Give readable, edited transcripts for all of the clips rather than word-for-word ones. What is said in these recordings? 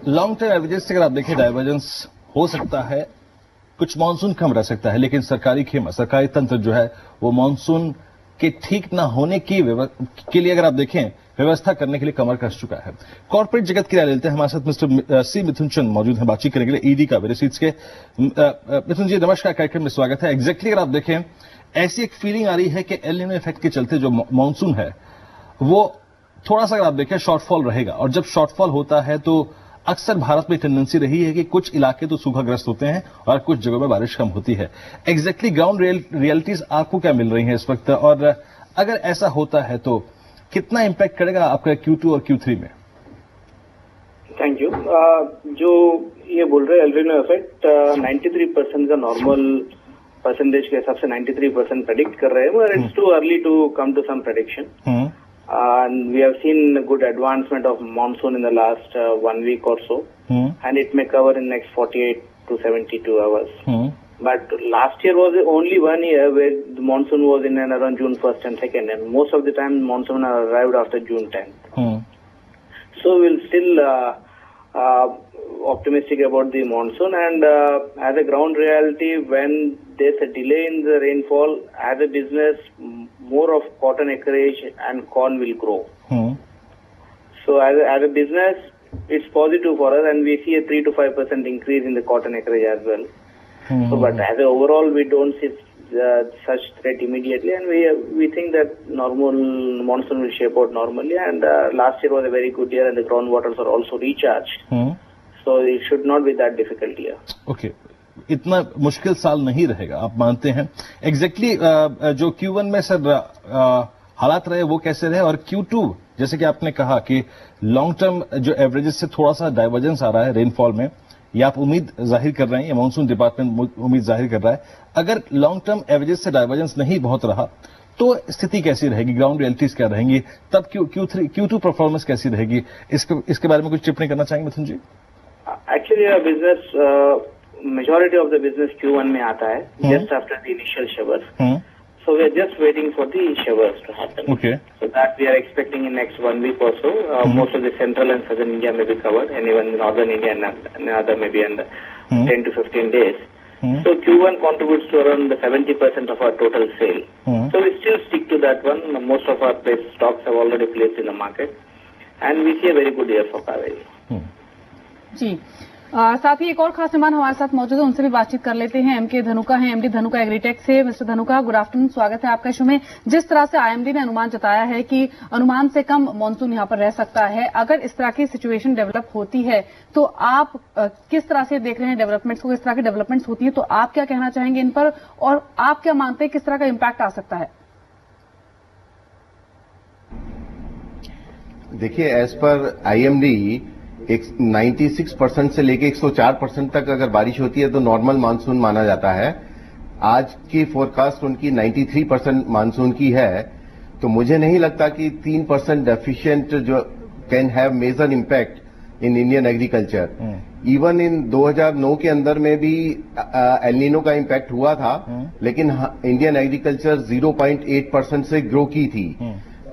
Long term averages से अगर आप देखें डाइवर्जेंस हो सकता है, कुछ मानसून कम रह सकता है, लेकिन सरकारी तंत्र जो है वो मानसून के ठीक ना होने के लिए अगर आप देखें व्यवस्था करने के लिए कमर कस चुका है। कॉर्पोरेट जगत की राय लेते हैं। हमारे साथ मिस्टर सी मिथुन चंद मौजूद हैं बातचीत करने के लिए ईडी का वेरी सीट्स के। मिथुन जी नमस्कार, कार्यक्रम में स्वागत है। एग्जैक्टली अगर आप देखें ऐसी एक फीलिंग आ रही है कि एल नीनो इफेक्ट के चलते जो मानसून है वो थोड़ा सा अगर आप देखें शॉर्टफॉल रहेगा, और जब शॉर्टफॉल होता है तो अक्सर भारत में टेंडेंसी रही है कि कुछ इलाके तो सूखाग्रस्त होते हैं और कुछ जगहों में बारिश कम होती है। एग्जैक्टली ग्राउंड रियलिटीज आपको क्या मिल रही हैं इस वक्त, और अगर ऐसा होता है तो कितना इंपैक्ट करेगा आपका Q2 और Q3 में? Thank you. जो ये बोल रहे हैं एल नीनो इफेक्ट 93% का नॉर्मल परसेंटेज के हिसाब से 93% प्रेडिक्ट कर रहे हैं, but it's too early to come to some prediction. And we have seen good advancement of monsoon in the last 1 week or so, and it may cover in next 48 to 72 hours. But last year was the only 1 year where the monsoon was in and around June 1st and 2nd, and most of the time monsoon arrived after June 10th. So we'll still optimistic about the monsoon, and as a ground reality, when there's a delay in the rainfall, as a business, more of cotton acreage and corn will grow. So as a business, it's positive for us, and we see a 3 to 5% increase in the cotton acreage as well. So, but as a overall, we don't see such threat immediately, and we think that normal monsoon will shape out normally. And last year was a very good year, and the groundwaters are also recharged. So it should not be that difficult year. Okay. इतना मुश्किल साल नहीं रहेगा, आप मानते हैं। Exactly जो Q1 में सर हालात रहे वो कैसे रहे, और Q2 जैसे कि आपने कहा कि लॉन्ग टर्म जो एवरेजेस से थोड़ा सा डाइवर्जेंस आ रहा है रेनफॉल में, ये आप उम्मीद जाहिर कर रहे हैं, ये मानसून डिपार्टमेंट उम्मीद जाहिर कर रहा है। अगर लॉन्ग टर्म एवरेजेस से डाइवर्जेंस नहीं बहुत रहा तो स्थिति कैसी रहेगी, ग्राउंड रियलिटीज क्या रहेंगी, तब Q2 परफॉर्मेंस कैसी रहेगी, इसके बारे में कुछ टिप्पणी करना चाहेंगे Mithun ji? Actually business majority of the business Q1 में आता है, just after the initial showers. So we are just waiting for the showers to happen. Okay. So that we are expecting in next 1 week or so. Most of the central and southern India may be covered, and even northern India and other maybe in 10 to 15 days. So Q1 contributes to around 70% of our total sale. So we still stick to that one. Most of our stocks have already placed in the market, and we see a very good year for Kaveri. जी साथ ही एक और खास मेहमान हमारे साथ मौजूद है, उनसे भी बातचीत कर लेते हैं। एमके धनुका हैं, एमडी धनुका एग्रीटेक से। मिस्टर धनुका, गुड आफ्टरनून, स्वागत है आपका शो में। जिस तरह से आईएमडी ने अनुमान जताया है कि अनुमान से कम मानसून यहां पर रह सकता है, अगर इस तरह की सिचुएशन डेवलप होती है तो आप किस तरह से देख रहे हैं डेवलपमेंट्स को? किस तरह की डेवलपमेंट्स होती है तो आप क्या कहना चाहेंगे इन पर, और आप क्या मानते हैं किस तरह का इम्पैक्ट आ सकता है? देखिए, एज पर आईएमडी 96% से लेके 104% तक अगर बारिश होती है तो नॉर्मल मानसून माना जाता है। आज की फोरकास्ट उनकी 93% मानसून की है, तो मुझे नहीं लगता कि 3% डेफिशिएंट जो can have major impact in Indian agriculture. Even in 2009 के अंदर में भी एल नीनो का इम्पैक्ट हुआ था, लेकिन इंडियन एग्रीकल्चर 0.8% से ग्रो की थी।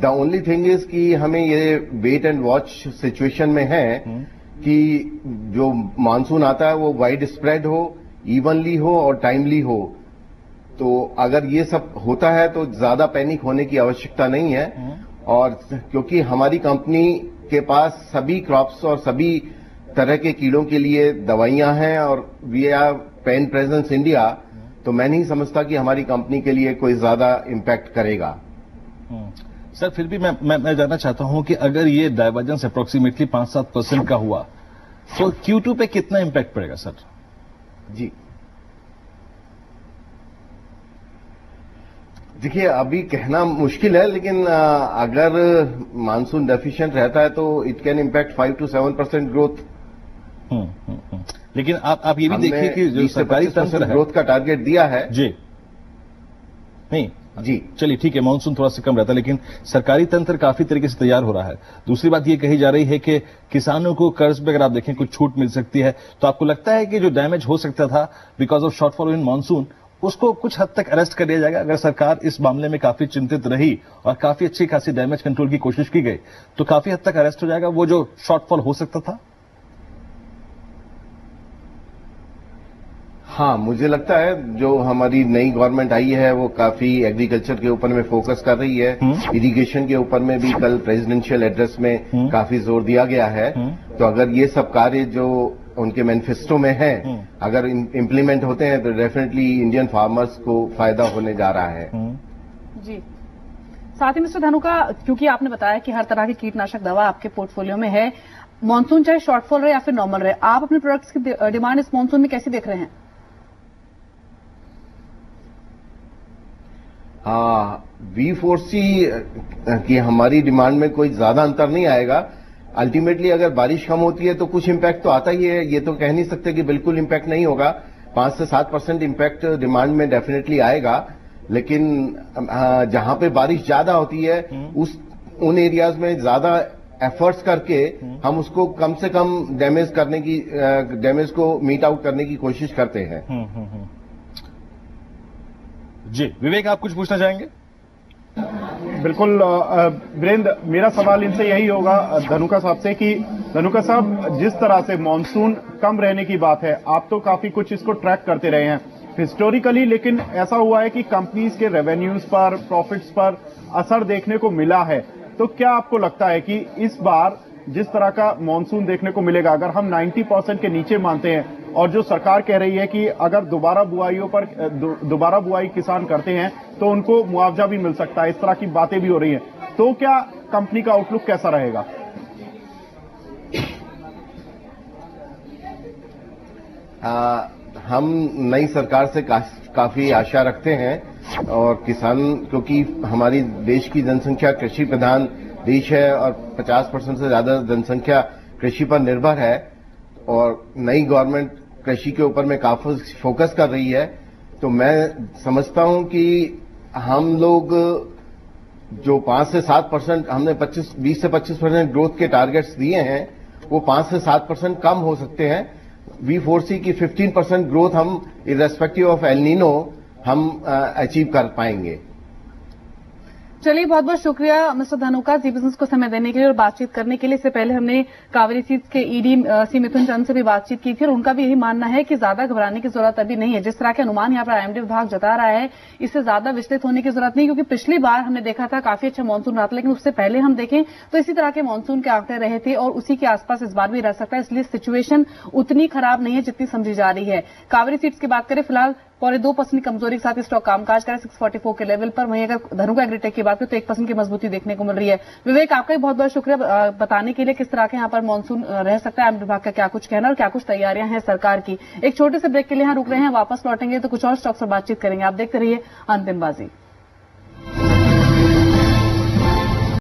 द ओनली थिंग इज कि हमें ये वेट एंड वॉच सिचुएशन में है कि जो मानसून आता है वो वाइड स्प्रेड हो, इवनली हो और टाइमली हो। तो अगर ये सब होता है तो ज्यादा पैनिक होने की आवश्यकता नहीं है, और क्योंकि हमारी कंपनी के पास सभी क्रॉप्स और सभी तरह के कीड़ों के लिए दवाइयां हैं, और we are pan presence India, तो मैं नहीं समझता कि हमारी कंपनी के लिए कोई ज्यादा इम्पैक्ट करेगा। सर फिर भी मैं जानना चाहता हूं कि अगर ये डाइवर्जेंस अप्रोक्सीमेटली 5-7% का हुआ तो Q2 पे कितना इम्पैक्ट पड़ेगा सर? जी देखिए, अभी कहना मुश्किल है, लेकिन अगर मानसून डेफिशिएंट रहता है तो it can impact 5 to 7% growth. लेकिन आप ये भी देखिए कि जो सरकारी तंत्र है ग्रोथ का टारगेट दिया है जी, नहीं जी चलिए ठीक है, मानसून थोड़ा सा कम रहता है, लेकिन सरकारी तंत्र काफी तरीके से तैयार हो रहा है। दूसरी बात ये कही जा रही है कि किसानों को कर्ज पे अगर आप देखें कुछ छूट मिल सकती है, तो आपको लगता है कि जो डैमेज हो सकता था because of shortfall in monsoon, उसको कुछ हद तक अरेस्ट कर लिया जाएगा? अगर सरकार इस मामले में काफी चिंतित रही और काफी अच्छी खासी डैमेज कंट्रोल की कोशिश की गई तो काफी हद तक अरेस्ट हो जाएगा वो जो शॉर्टफॉल हो सकता था? हाँ, मुझे लगता है जो हमारी नई गवर्नमेंट आई है वो काफी एग्रीकल्चर के ऊपर में फोकस कर रही है। इरिगेशन के ऊपर में भी कल प्रेसिडेंशियल एड्रेस में काफी जोर दिया गया है। तो अगर ये सब कार्य जो उनके मैनिफेस्टो में है अगर इम्प्लीमेंट होते हैं तो डेफिनेटली इंडियन फार्मर्स को फायदा होने जा रहा है। जी, साथ ही मिस्टर धनुका, क्योंकि आपने बताया कि हर तरह की कीटनाशक दवा आपके पोर्टफोलियो में है, मानसून चाहे शॉर्टफॉल रहे या फिर नॉर्मल रहे, आप अपने प्रोडक्ट्स की डिमांड इस मानसून में कैसी देख रहे हैं? वी फोर्सी कि हमारी डिमांड में कोई ज्यादा अंतर नहीं आएगा। अल्टीमेटली अगर बारिश कम होती है तो कुछ इम्पैक्ट तो आता ही है, ये तो कह नहीं सकते कि बिल्कुल इम्पैक्ट नहीं होगा। 5 से 7% इम्पैक्ट डिमांड में डेफिनेटली आएगा, लेकिन जहां पे बारिश ज्यादा होती है उन एरियाज में ज्यादा एफर्ट्स करके हम उसको कम से कम डैमेज को मीट आउट करने की कोशिश करते हैं। जी विवेक, आप कुछ पूछना चाहेंगे? बिल्कुल वीरेंद्र, मेरा सवाल इनसे यही होगा धनुका साहब से कि धनुका साहब, जिस तरह से मानसून कम रहने की बात है, आप तो काफी कुछ इसको ट्रैक करते रहे हैं हिस्टोरिकली, लेकिन ऐसा हुआ है कि कंपनीज के रेवेन्यूज पर, प्रॉफिट्स पर असर देखने को मिला है। तो क्या आपको लगता है कि इस बार जिस तरह का मानसून देखने को मिलेगा, अगर हम 90% के नीचे मानते हैं और जो सरकार कह रही है कि अगर दोबारा बुआई किसान करते हैं तो उनको मुआवजा भी मिल सकता है, इस तरह की बातें भी हो रही हैं, तो क्या कंपनी का आउटलुक कैसा रहेगा? हम नई सरकार से काफी आशा रखते हैं और किसान, क्योंकि हमारी देश की जनसंख्या कृषि प्रधान देश है और 50% से ज्यादा जनसंख्या कृषि पर निर्भर है और नई गवर्नमेंट कृषि के ऊपर में काफी फोकस कर रही है। तो मैं समझता हूं कि हम लोग जो 5 से 7% हमने 20 से 25% ग्रोथ के टारगेट्स दिए हैं, वो 5 से 7% कम हो सकते हैं। वी फोर्सी की 15% ग्रोथ हम इर्रेस्पेक्टिव ऑफ एल नीनो हम अचीव कर पाएंगे। चलिए, बहुत बहुत शुक्रिया मिस्टर धनुका जी बिजनेस को समय देने के लिए और बातचीत करने के लिए। इससे पहले हमने कावेरी सीड्स के ईडी सी मिथुन चंद से भी बातचीत की थी और उनका भी यही मानना है कि ज्यादा घबराने की जरूरत अभी नहीं है। जिस तरह के अनुमान यहाँ पर आईएमडी विभाग जता रहा है, इससे ज्यादा विचलित होने की जरूरत नहीं, क्योंकि पिछली बार हमने देखा था काफी अच्छा मानसून रहा था, लेकिन उससे पहले हम देखें तो इसी तरह के मानसून के आंकड़े रहे थे और उसी के आसपास इस बार भी रह सकता है। इसलिए सिचुएशन उतनी खराब नहीं है जितनी समझी जा रही है। कावेरी सीड्स की बात करें, फिलहाल 0.2% कमजोरी के साथ स्टॉक कामकाज कर 644 के लेवल पर। वहीं अगर धनुका एग्रीटेक की बात करें तो 1% की मजबूती देखने को मिल रही है। विवेक, आपका भी बहुत बहुत शुक्रिया बताने के लिए किस तरह के यहाँ पर मानसून रह सकता है, आईएमडी विभाग का क्या कुछ कहना और क्या कुछ तैयारियां हैं सरकार की। एक छोटे से ब्रेक के लिए यहाँ रुक रहे हैं, वापस लौटेंगे तो कुछ और स्टॉक्स पर बातचीत करेंगे। आप देखते रहिए अंतिम बाजी।